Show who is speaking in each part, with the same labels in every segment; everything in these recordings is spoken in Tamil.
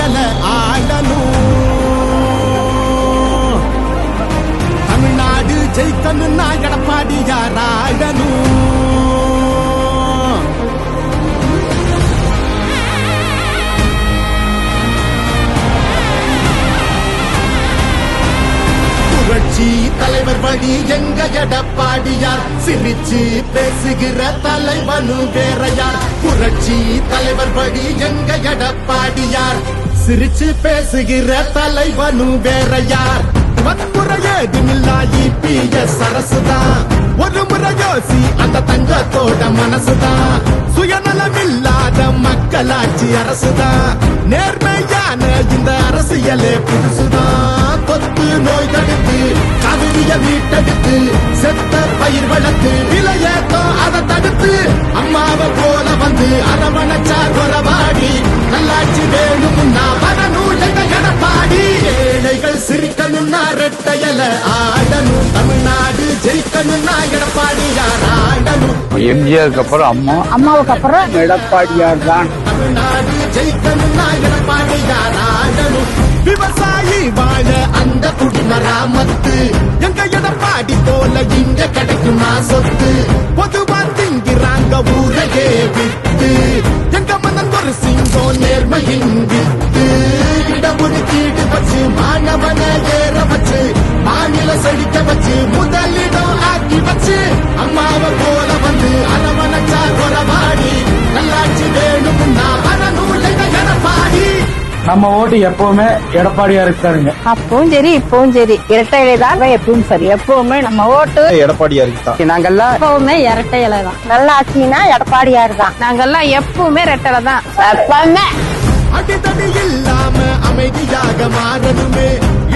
Speaker 1: ரெட்டையல ஆடணும். தமிழ்நாடு ஜெயிக்கணும்னா எடப்பாடியார் ஆடணும். புரட்சி தலைவர் வழி எங்க எடப்பாடியார், சிரிச்சு பேசுகிற தலைவனு வேறையார். புரட்சி தலைவர் வழி எங்க எடப்பாடியார், சிரிச்சு பேசுகிற தலைவனு வேறையார். வன்முறையேதுமில்லா இபிஎஸ் அரசுதான், ஒரு முறை யோசி அந்த தங்கத்தோட மனசுதான். சுயநலமில்லாத மக்களாட்சி அரசுதான், நேர்மையான இந்த அரசியலே புதுசுதான். தொத்து நோய் தடுத்து காவிரிய வீட்டெடுத்து செத்த பயிர் வளர்த்து விலையேத்தம் அதை தடுத்து அம்மாவை போல வந்து அரவணைச்சார் உறவாடி. நல்லாட்சி வேணும்னா வரணும் எங்க எடப்பாடி. ஏழைகள் சிரிக்கணும்னா ரெட்டையல ஆடணும். தமிழ்நாடு ஜெயிக்கணும்னா எடப்பாடியார் ஆடணும்.
Speaker 2: எம்ஜிஆருக்கு அப்புறம் அம்மா, அம்மாவுக்கு அப்புறம் எடப்பாடியார் தான்.
Speaker 1: தமிழ்நாடு ஜெயிக்கணும்னா எடப்பாடியார் ஆடணும். விவசாயி வாழ அந்த குடிமராமத்து எங்க எடப்பாடி போல இங்க கிடைக்குமா சொத்து. பொதுவா திங்கிறாங்க ஊரையே வித்து, எங்க மனம் ஒரு சிங்கம் நேர்மையின் வித்து. இடஒதுக்கீடு வச்சு மாணவனை ஏற வச்சு மாநில செழிக்க வச்சு முதலிடம் ஆக்கி வச்சு அம்மாவை போல வந்து அரவணைச்சார் உறவாடி. நல்லாட்சி வேணும்னா வரணும் எங்க எடப்பாடி.
Speaker 2: நம்ம ஓட்டு எப்பவுமே எடப்பாடியாருக்கு தானுங்க.
Speaker 3: அப்பவும் சரி இப்பவும் சரி இரட்டை இலை தான் எப்பவும் சரி. எப்பவுமே நம்ம ஓட்டு
Speaker 2: எடப்பாடியாருக்கு தான். நாங்கெல்லாம்
Speaker 3: எப்பவுமே இரட்டை இலை தான். நல்ல ஆட்சினா எடப்பாடியாரு தான். நாங்கெல்லாம் எப்பவுமே இரட்டை தான் எப்பவுமே.
Speaker 1: அடிதடி இல்லாம அமைதியாக மாறணுமே,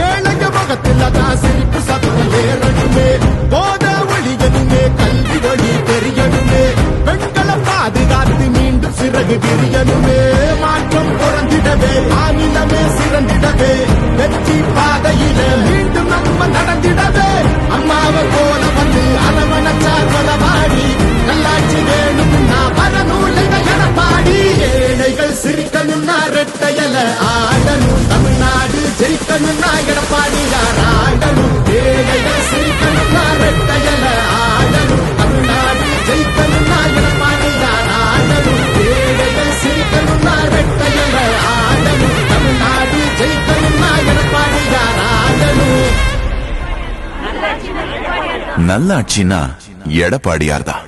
Speaker 1: ஏழைக முகத்தில் தான் சிரிப்பு சத்தம் ஏறணுமே. போத ஒழியணுமே, கல்வி வழி தெரியணுமே, பெண்களை பாதுகாத்து மீண்டும் சிறகு விரியணுமே. மாற்றம் பிறந்திடவே மாநிலமே சிறந்திடவே, வெற்றி பாதையில மீண்டும் நம்ம நடந்திடவே. அம்மாவை போல வந்து அரவணைச்சார் உறவாடி. நல்லாட்சி வேணும்னா வரணும் எடப்பாடி. ஏழைகள் சிரிக்கணும்னா ரெட்டையல ஆடணும். தமிழ்நாடு ஜெயிக்கணும்னா எடப்பாடியார் ஆடணும். ஏழைகள் சிரிக்கணும்னா ரெட்டையல ஆடணும். தமிழ்நாடு ஜெயிக்கணும்னா எடப்பாடியார் ஆடணும். ஏழைகள் சிரிக்கணும்னா ரெட்டையல ஆடணும். தமிழ்நாடு ஜெயிக்கணும்னா எடப்பாடியார் ஆடணும்.
Speaker 4: நல்லாட்சினா எடப்பாடியார் தான்.